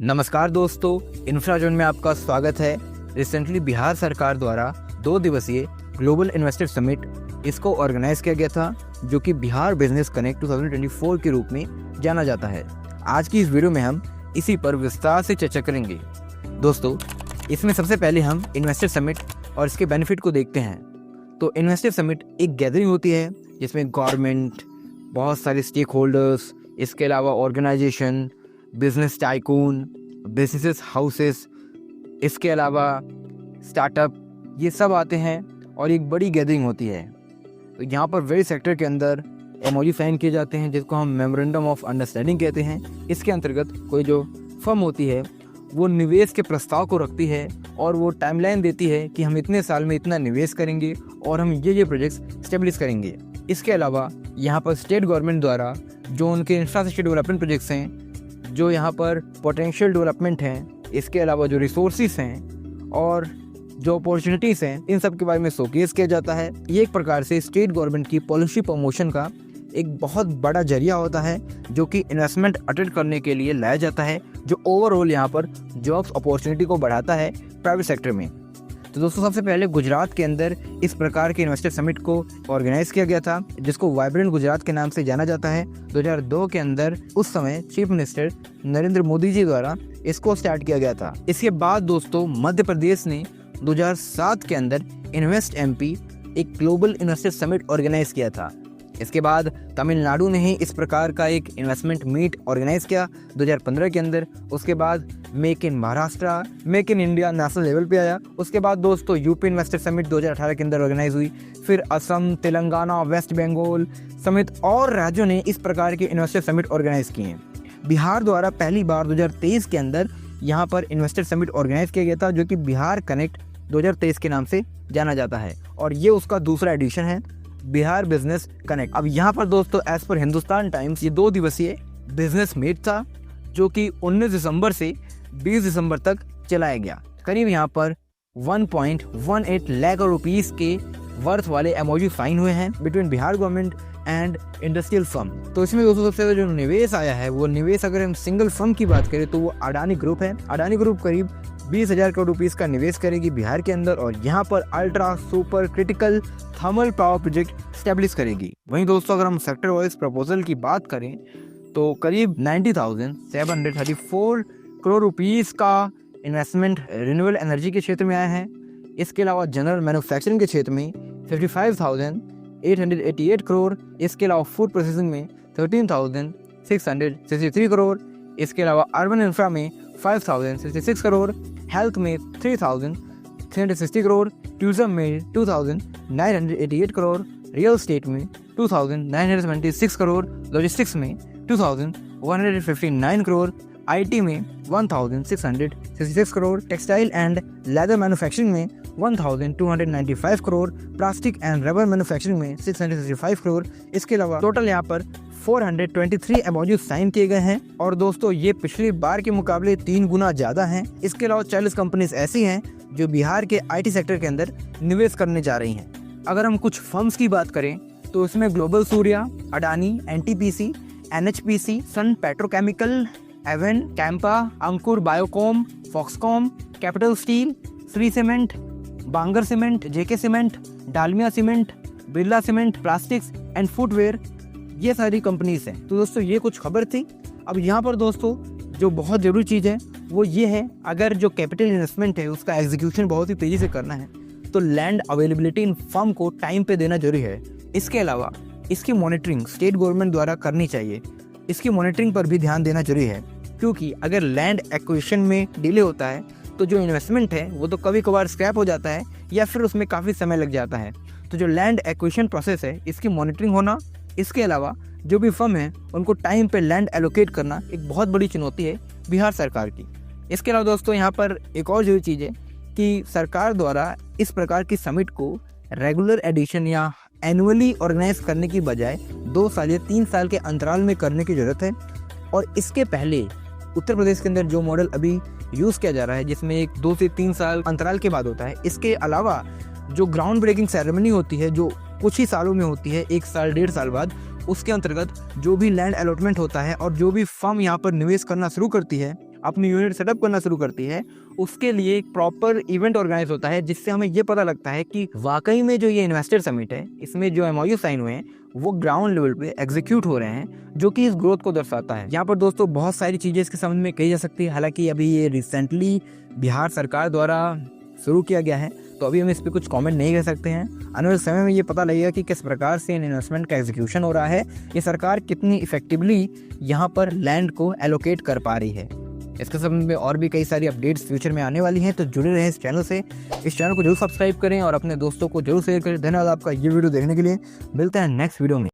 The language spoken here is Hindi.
नमस्कार दोस्तों, इंफ्राजोन में आपका स्वागत है। रिसेंटली बिहार सरकार द्वारा 2 दिवसीय ग्लोबल इन्वेस्टर समिट इसको ऑर्गेनाइज किया गया था, जो कि बिहार बिजनेस कनेक्ट 2024 के रूप में जाना जाता है। आज की इस वीडियो में हम इसी पर विस्तार से चर्चा करेंगे। दोस्तों, इसमें सबसे पहले हम इन्वेस्टर समिट और इसके बेनिफिट को देखते हैं। तो इन्वेस्टर समिट एक गैदरिंग होती है जिसमें गवर्नमेंट, बहुत सारे स्टेक होल्डर्स, इसके अलावा organisation, business tycoon, business houses, इसके अलावा स्टार्टअप, ये सब आते हैं और एक बड़ी गैदरिंग होती है। तो यहाँ पर वेरी सेक्टर के अंदर एमओयू साइन किए जाते हैं, जिसको हम मेमोरेंडम ऑफ अंडरस्टैंडिंग कहते हैं। इसके अंतर्गत कोई जो फर्म होती है वो निवेश के प्रस्ताव को रखती है और वो टाइमलाइन देती है कि हम इतने साल में इतना निवेश करेंगे और हम ये प्रोजेक्ट्स स्टेब्लिश करेंगे। इसके अलावा यहाँ पर स्टेट गवर्नमेंट द्वारा जो उनके इंफ्रास्ट्रक्चर डेवलपमेंट प्रोजेक्ट्स हैं, जो यहाँ पर पोटेंशियल डेवलपमेंट हैं, इसके अलावा जो रिसोर्सेज हैं और जो अपॉर्चुनिटीज़ हैं, इन सब के बारे में शोकेस किया जाता है। ये एक प्रकार से स्टेट गवर्नमेंट की पॉलिसी प्रमोशन का एक बहुत बड़ा जरिया होता है, जो कि इन्वेस्टमेंट अटेंड करने के लिए लाया जाता है, जो ओवरऑल यहाँ पर जॉब्स अपॉर्चुनिटी को बढ़ाता है प्राइवेट सेक्टर में। तो दोस्तों, सबसे पहले गुजरात के अंदर इस प्रकार के इन्वेस्टर समिट को ऑर्गेनाइज किया गया था, जिसको वाइब्रेंट गुजरात के नाम से जाना जाता है। 2002 के अंदर उस समय चीफ मिनिस्टर नरेंद्र मोदी जी द्वारा इसको स्टार्ट किया गया था। इसके बाद दोस्तों, मध्य प्रदेश ने 2007 के अंदर इन्वेस्ट एमपी एक ग्लोबल इन्वेस्टर समिट ऑर्गेनाइज किया था। इसके बाद तमिलनाडु ने ही इस प्रकार का एक इन्वेस्टमेंट मीट ऑर्गेनाइज किया 2015 के अंदर। उसके बाद make in Maharashtra, make in India national level पे आया। उसके बाद दोस्तों यूपी इन्वेस्टर समिट 2018 के अंदर ऑर्गेनाइज हुई। फिर असम, तेलंगाना, वेस्ट बंगाल समेत और राज्यों ने इस प्रकार के इन्वेस्टर समिट ऑर्गेनाइज किए हैं। बिहार द्वारा पहली बार 2023 के अंदर यहाँ पर इन्वेस्टर समिट ऑर्गेनाइज किया गया था, जो कि बिहार कनेक्ट 2023 के नाम से जाना जाता है, और ये उसका दूसरा एडिशन है, बिहार बिजनेस कनेक्ट। अब यहाँ पर दोस्तों, एज पर हिंदुस्तान टाइम्स, ये 2 दिवसीय बिजनेस मीट था, जो कि 19 दिसंबर से 20 दिसंबर तक चलाया गया। करीब यहाँ पर 1.18 लाख रुपीस के वर्थ वाले एमओयू साइन हुए हैं between Bihar government and industrial firm. तो इसमें दोस्तों सबसे ज्यादा जो निवेश आया है, वो निवेश अगर हम सिंगल फर्म की बात करें तो वो अडानी ग्रुप है। अडानी ग्रुप करीब 20,000 करोड़ रुपीस का निवेश करेगी बिहार के अंदर, और यहाँ पर ultra super critical thermal power project establish करेगी। वहीं दोस्तों, अगर हम सेक्टर वाइज प्रपोजल की बात करें तो करीब 90,734 करोड़ रुपीस का इन्वेस्टमेंट रिन्यूएबल एनर्जी के क्षेत्र में आया है। इसके अलावा जनरल मैन्युफैक्चरिंग के क्षेत्र में 55,888 करोड़, इसके अलावा फूड प्रोसेसिंग में 13,663 करोड़, इसके अलावा अर्बन इंफ्रा में 5,066 करोड़, हेल्थ में 3,360 करोड़, टूरिज्म में 2,988 करोड़, रियल एस्टेट में 2,976 करोड़, लॉजिस्टिक्स में 2,159 करोड़, आईटी में 1,666 crore, textile and leather manufacturing में 1,295 crore, plastic and rubber manufacturing में 665 करोड़। इसके अलावा टोटल यहाँ पर 423 एमओयू साइन किए गए हैं, और दोस्तों ये पिछली बार के मुकाबले 3 गुना ज़्यादा हैं। इसके अलावा 40 कंपनीज ऐसी हैं जो बिहार के आईटी सेक्टर के अंदर निवेश करने जा रही हैं। अगर हम कुछ फर्म्स की बात करें तो इसमें global Surya, Adani, NTPC, NHPC, Sun petrochemical, Avon, Campa, Ankur Biocom, Foxconn, capital steel, Shri cement, Bangur cement, JK cement, Dalmia cement, Birla cement, plastics and footwear, ये सारी कंपनीज हैं। तो दोस्तों, ये कुछ खबर थी। अब यहाँ पर दोस्तों जो बहुत ज़रूरी चीज़ है वो ये है, अगर जो कैपिटल इन्वेस्टमेंट है उसका एग्जीक्यूशन बहुत ही तेज़ी से करना है तो लैंड अवेलेबिलिटी इन फर्म को टाइम पे देना जरूरी है। इसके अलावा इसकी मॉनिटरिंग स्टेट गवर्नमेंट द्वारा करनी चाहिए। इसकी मॉनिटरिंग पर भी ध्यान देना जरूरी है, क्योंकि अगर लैंड एक्विजिशन में डिले होता है तो जो इन्वेस्टमेंट है वो तो कभी कभार स्क्रैप हो जाता है या फिर उसमें काफ़ी समय लग जाता है। तो जो लैंड एक्विजिशन प्रोसेस है, इसकी मॉनिटरिंग होना, इसके अलावा जो भी फर्म है उनको टाइम पे लैंड एलोकेट करना एक बहुत बड़ी चुनौती है बिहार सरकार की। इसके अलावा दोस्तों, यहाँ पर एक और जरूरी चीज़ है कि सरकार द्वारा इस प्रकार की समिट को रेगुलर एडिशन या एनुअली ऑर्गेनाइज करने की बजाय 2 साल या 3 साल के अंतराल में करने की ज़रूरत है। और इसके पहले उत्तर प्रदेश के अंदर जो मॉडल अभी यूज़ किया जा रहा है, जिसमें एक 2 से 3 साल अंतराल के बाद होता है, इसके अलावा जो ग्राउंड ब्रेकिंग सेरेमनी होती है जो कुछ ही सालों में होती है, 1 साल 1.5 साल बाद, उसके अंतर्गत जो भी लैंड अलॉटमेंट होता है और जो भी फर्म यहाँ पर निवेश करना शुरू करती है अपनी यूनिट सेटअप करना शुरू करती है, उसके लिए एक प्रॉपर इवेंट ऑर्गेनाइज होता है, जिससे हमें ये पता लगता है कि वाकई में जो ये इन्वेस्टर समिट है, इसमें जो MOU साइन हुए हैं वो ग्राउंड लेवल पे एग्जीक्यूट हो रहे हैं, जो कि इस ग्रोथ को दर्शाता है। यहाँ पर दोस्तों बहुत सारी चीज़ें इसके संबंध में कही जा सकती है। हालांकि अभी ये रिसेंटली बिहार सरकार द्वारा शुरू किया गया है, तो अभी हम इस पर कुछ कमेंट नहीं कर सकते हैं। आने वाले समय में ये पता लगेगा कि किस प्रकार से इन इन्वेस्टमेंट का एग्जीक्यूशन हो रहा है, ये सरकार कितनी इफेक्टिवली यहाँ पर लैंड को एलोकेट कर पा रही है। इसके संबंध में और भी कई सारी अपडेट्स फ्यूचर में आने वाली हैं, तो जुड़े रहें इस चैनल से। इस चैनल को जरूर सब्सक्राइब करें और अपने दोस्तों को जरूर शेयर करें। धन्यवाद आपका ये वीडियो देखने के लिए। मिलते हैं नेक्स्ट वीडियो में।